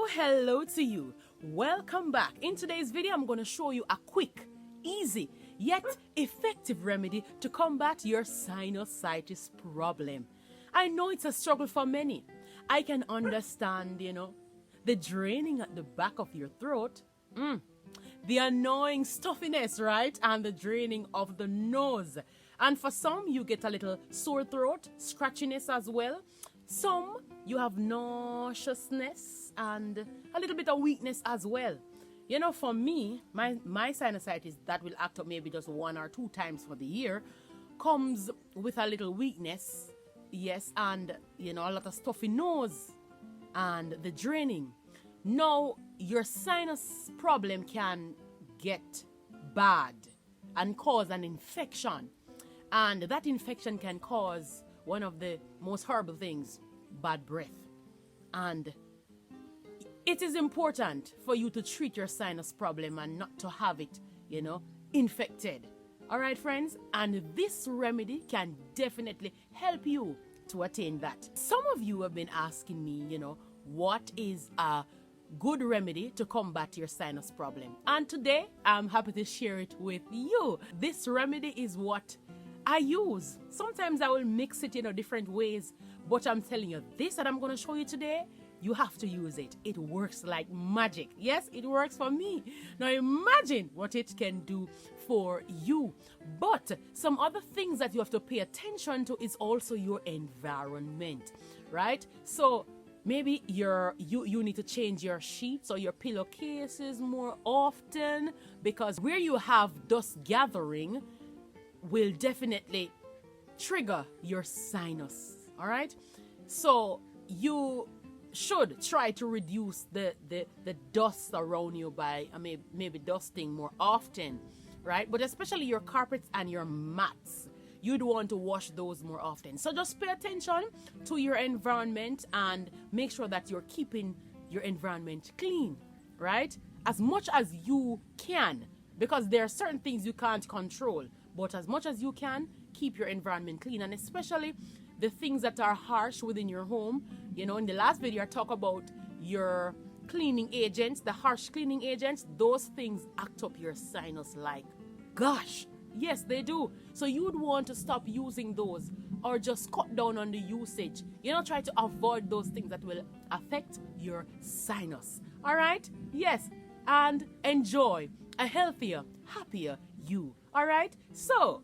Hello to you. Welcome back. In today's video, I'm going to show you a quick, easy, yet effective remedy to combat your sinusitis problem. I know it's a struggle for many. I can understand, the draining at the back of your throat, the annoying stuffiness, right? And the draining of the nose. And for some, you get a little sore throat, scratchiness as well. Some, you have nauseousness and a little bit of weakness as well. For me, my sinusitis that will act up maybe just 1 or 2 times for the year comes with a little weakness, yes, and, a lot of stuffy nose and the draining. Now, your sinus problem can get bad and cause an infection. And that infection can cause one of the most horrible things, bad breath. And it is important for you to treat your sinus problem and not to have it, infected. All right, friends? And this remedy can definitely help you to attain that. Some of you have been asking me, what is a good remedy to combat your sinus problem? And today, I'm happy to share it with you. This remedy is what I use. Sometimes I will mix it in different ways, but I'm telling you, this that I'm going to show you today, you have to use it. It works like magic. Yes, it works for me. Now imagine what it can do for you. But some other things that you have to pay attention to is also your environment, right? So maybe you need to change your sheets or your pillowcases more often, because where you have dust gathering will definitely trigger your sinus. All right, so you should try to reduce the dust around you by maybe dusting more often, right? But especially your carpets and your mats, you'd want to wash those more often. So just pay attention to your environment and make sure that you're keeping your environment clean, right? As much as you can, because there are certain things you can't control. But as much as you can, keep your environment clean, and especially the things that are harsh within your home. In the last video, I talked about your cleaning agents, the harsh cleaning agents. Those things act up your sinus like, gosh, yes, they do. So you would want to stop using those or just cut down on the usage. Try to avoid those things that will affect your sinus. All right? Yes, and enjoy a healthier, happier you. All right, so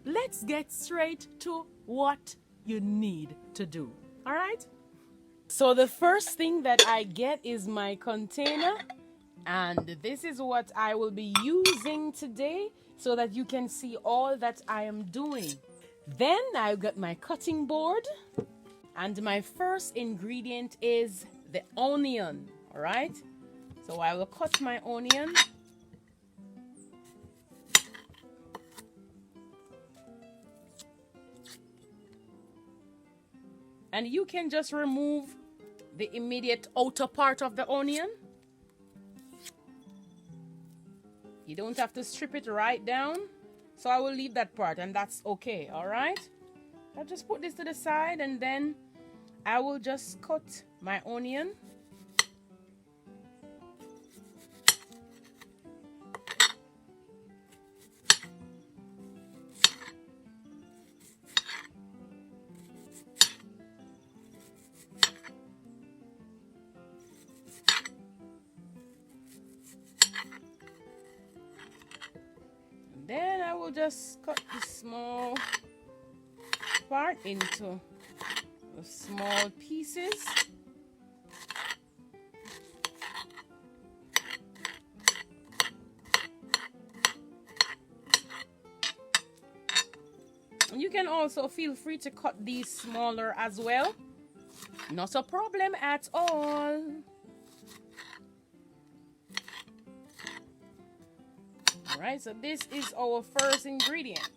let's get straight to what you need to do. All right, so the first thing that I get is my container, and this is what I will be using today so that you can see all that I am doing. Then I've got my cutting board, and my first ingredient is the onion. All right, so I will cut my onion. And you can just remove the immediate outer part of the onion. You don't have to strip it right down. So I will leave that part, and that's okay, all right? I'll just put this to the side, and then I will just cut my onion. Then I will just cut the small part into the small pieces. And you can also feel free to cut these smaller as well. Not a problem at all. Alright, so this is our first ingredient.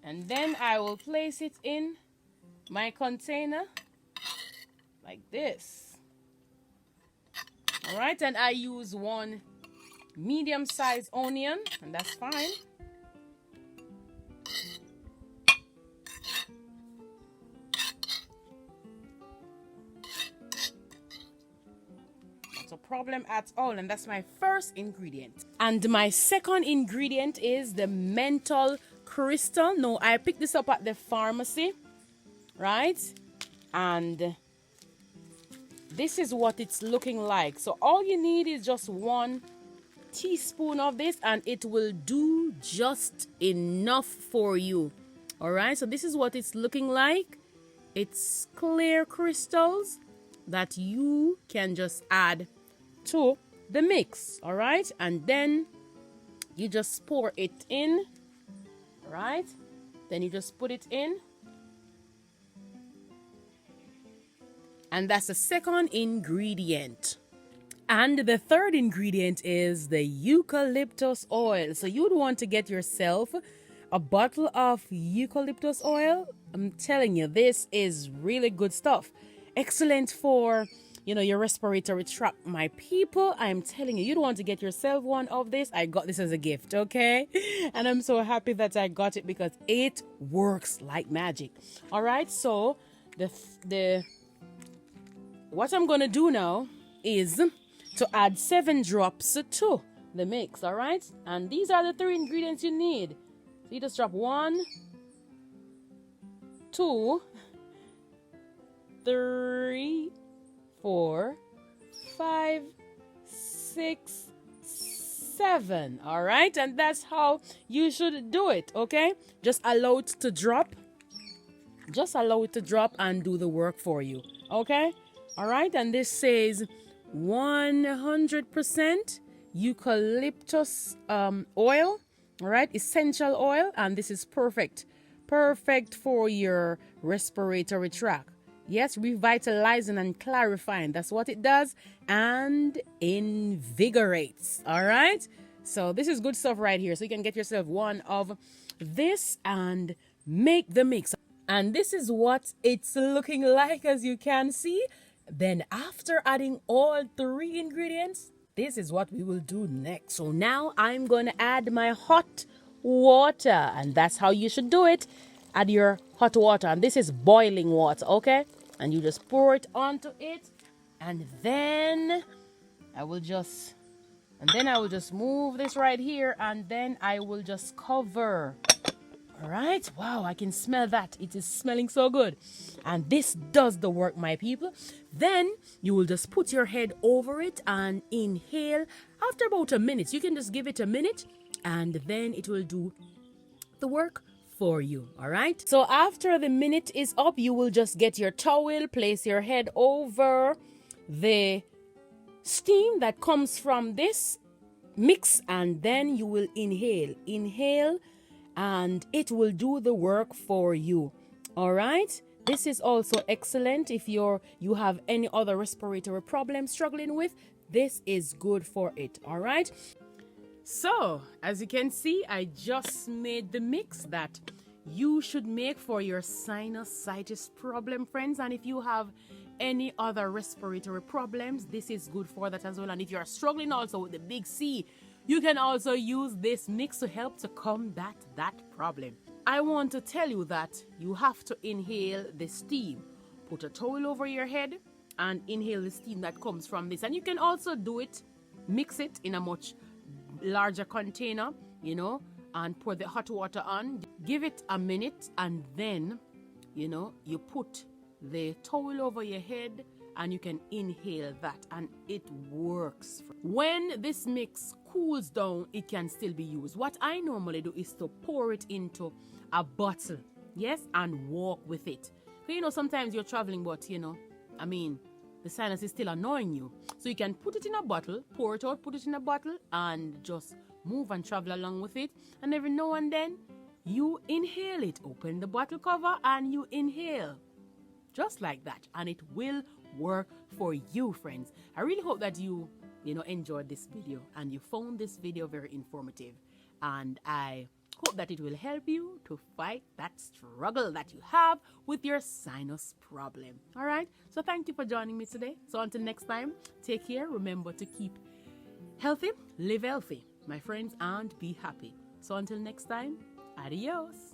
And then I will place it in my container like this. Alright, and I use 1 medium-sized onion, and that's fine. problem at all. And that's my first ingredient. And my second ingredient is the menthol crystal. No, I picked this up at the pharmacy, right? And this is what it's looking like. So all you need is just 1 teaspoon of this, and it will do just enough for you. All right, so this is what it's looking like. It's clear crystals that you can just add to the mix. All right, and then you just pour it in. All right, then you just put it in. And that's the second ingredient. And the third ingredient is the eucalyptus oil. So you'd want to get yourself a bottle of eucalyptus oil. I'm telling you, this is really good stuff. Excellent for, your respiratory tract, my people. I'm telling you, you'd want to get yourself one of this. I got this as a gift, okay? And I'm so happy that I got it because it works like magic. All right, so what I'm going to do now is to add 7 drops to the mix, all right? And these are the 3 ingredients you need. So you just drop 1, 2, 3, 4, 5, 6, 7. All right, and that's how you should do it. Okay, just allow it to drop. Just allow it to drop and do the work for you. Okay, all right. And this says 100% eucalyptus oil. All right, essential oil, and this is perfect for your respiratory tract. Yes, revitalizing and clarifying. That's what it does, and invigorates. All right, so this is good stuff right here. So you can get yourself one of this and make the mix. And this is what it's looking like, as you can see. Then after adding all 3 ingredients, this is what we will do next. So now I'm going to add my hot water, and that's how you should do it. Add your hot water, and this is boiling water, okay? And you just pour it onto it, and then I will just move this right here, and then I will just cover. All right, wow, I can smell that. It is smelling so good. And this does the work, my people. Then you will just put your head over it and inhale. After about a minute, you can just give it a minute, and then it will do the work for you. All right, so after the minute is up, you will just get your towel, place your head over the steam that comes from this mix, and then you will inhale, and it will do the work for you. All right, this is also excellent if you have any other respiratory problem struggling with. This is good for it. All right, so as you can see, I just made the mix that you should make for your sinusitis problem, friends. And if you have any other respiratory problems, this is good for that as well. And if you are struggling also with the big C, you can also use this mix to help to combat that problem. I want to tell you that you have to inhale the steam. Put a towel over your head and inhale the steam that comes from this. And you can also do it, mix it in a much larger container, and pour the hot water on. Give it a minute, and then, you put the towel over your head and you can inhale that, and it works. When this mix cools down, it can still be used. What I normally do is to pour it into a bottle, yes, and walk with it. So, sometimes you're traveling, but, the sinus is still annoying you. So you can put it in a bottle, pour it out, put it in a bottle, and just move and travel along with it. And every now and then, you inhale it. Open the bottle cover and you inhale. Just like that. And it will work for you, friends. I really hope that you enjoyed this video and you found this video very informative. And I hope that it will help you to fight that struggle that you have with your sinus problem. All right, so thank you for joining me today. So until next time, take care. Remember to keep healthy, live healthy, my friends, and be happy. So until next time, adios.